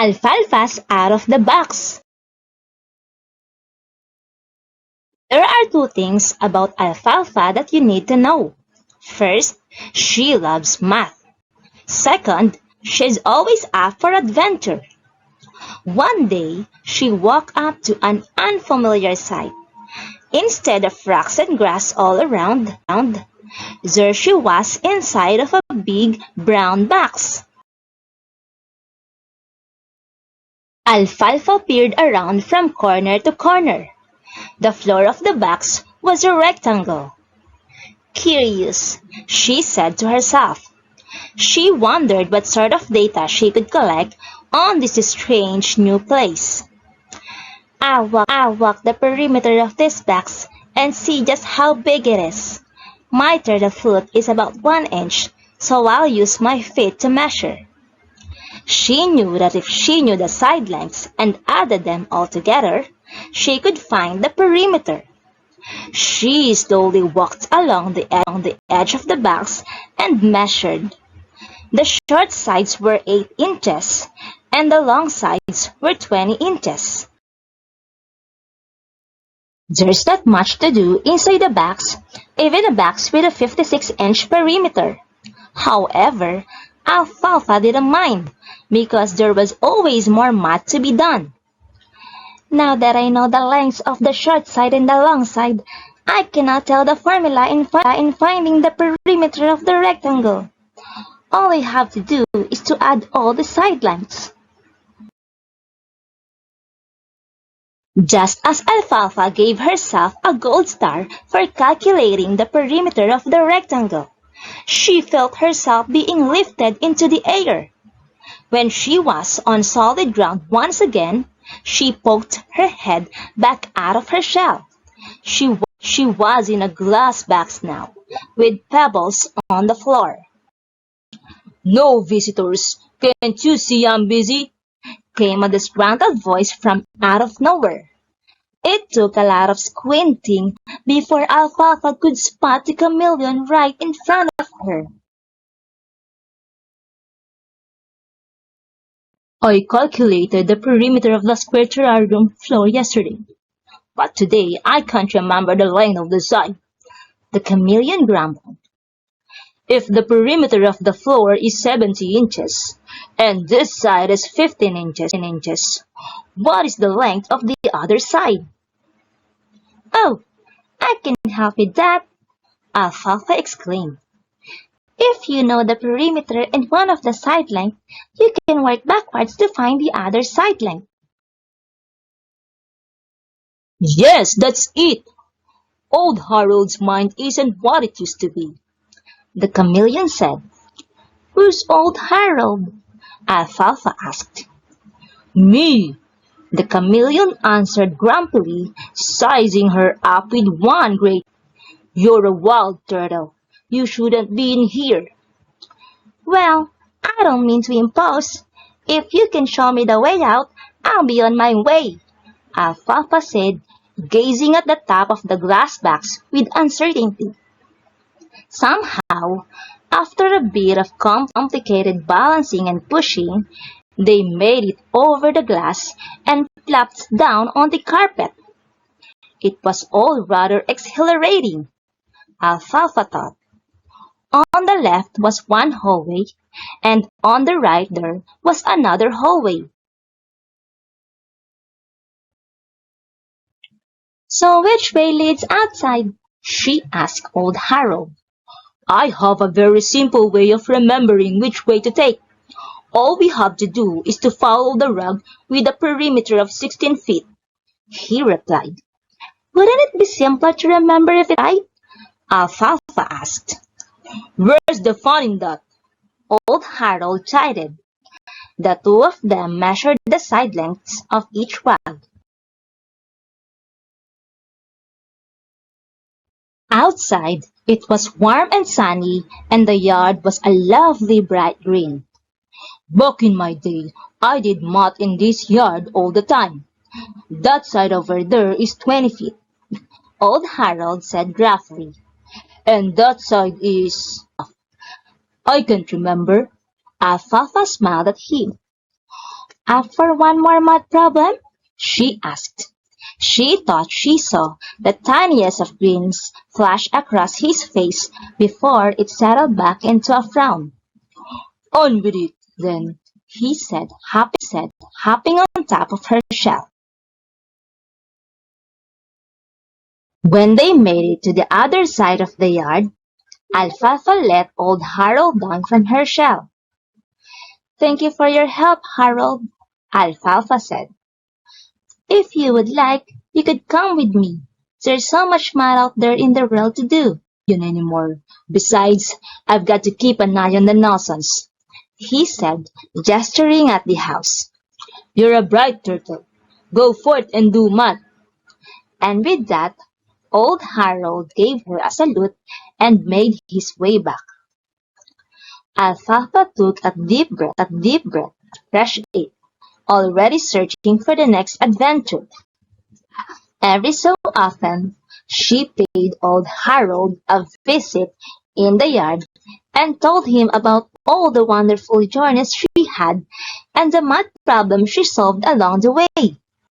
Alfalfa's out of the box. There are two things about Alfalfa that you need to know. First, she loves math. Second, she's always up for adventure. One day, she walked up to an unfamiliar sight. Instead of rocks and grass all around, there she was inside of a big brown box. Alfalfa peered around from corner to corner. The floor of the box was a rectangle. Curious, she said to herself. She wondered what sort of data she could collect on this strange new place. I'll walk the perimeter of this box and see just how big it is. My turtle foot is about 1 inch, so I'll use my feet to measure. She knew that if she knew the side lengths and added them all together, she could find the perimeter. She slowly walked along the edge of the box and measured. The short sides were 8 inches, and the long sides were 20 inches. There's not much to do inside the box, even a box with a 56-inch perimeter. However, Alfalfa didn't mind, because there was always more math to be done. Now that I know the lengths of the short side and the long side, I cannot tell the formula in finding the perimeter of the rectangle. All I have to do is to add all the side lengths. Just as Alfalfa gave herself a gold star for calculating the perimeter of the rectangle, she felt herself being lifted into the air. When she was on solid ground once again, she poked her head back out of her shell. She was in a glass box now, with pebbles on the floor. "No visitors! Can't you see I'm busy?" came a disgruntled voice from out of nowhere. It took a lot of squinting before Alfalfa could spot the chameleon right in front of her. "I calculated the perimeter of the square terrarium floor yesterday, but today I can't remember the length of the side," the chameleon grumbled. "If the perimeter of the floor is 70 inches, and this side is 15 inches, what is the length of the other side?" "Oh, I can help with that," Alfalfa exclaimed. "If you know the perimeter and one of the side length, you can work backwards to find the other side length." "Yes, that's it! Old Harold's mind isn't what it used to be," the chameleon said. "Who's Old Harold?" Alfalfa asked. "Me," the chameleon answered grumpily, sizing her up with one great, "You're a wild turtle. You shouldn't be in here." "Well, I don't mean to impose. If you can show me the way out, I'll be on my way," Alfalfa said, gazing at the top of the glass box with uncertainty. Somehow, after a bit of complicated balancing and pushing, they made it over the glass and plopped down on the carpet. It was all rather exhilarating, Alfalfa thought. On the left was one hallway, and on the right there was another hallway. "So which way leads outside?" she asked Old Harold. "I have a very simple way of remembering which way to take. All we have to do is to follow the rug with a perimeter of 16 feet, he replied. "Wouldn't it be simpler to remember if it's right?" Alfalfa asked. "Where's the fun in that?" Old Harold chided. The two of them measured the side lengths of each rug. Outside, it was warm and sunny, and the yard was a lovely bright green. "Back in my day, I did math in this yard all the time. That side over there is 20 feet, Old Harold said gruffly. "And that side is—" "I can't remember." Alfalfa smiled at him. Up for one more math problem? She asked. She thought she saw the tiniest of grins flash across his face before it settled back into a frown. On with it, then, he said, hopping on top of her shell. When they made it to the other side of the yard, Alfalfa let old Harold down from her shell. Thank you for your help, Harold, Alfalfa said. If you would like, you could come with me. There's so much mud out there in the world to do anymore. Besides, I've got to keep an eye on the Nelsons, he said, gesturing at the house. You're a bright turtle. Go forth and do math. And with that, old Harold gave her a salute and made his way back. Alfalfa took a deep breath, fresh air, already searching for the next adventure. Every so often, she paid old Harold a visit in the yard and told him about all the wonderful journeys she had and the math problems she solved along the way.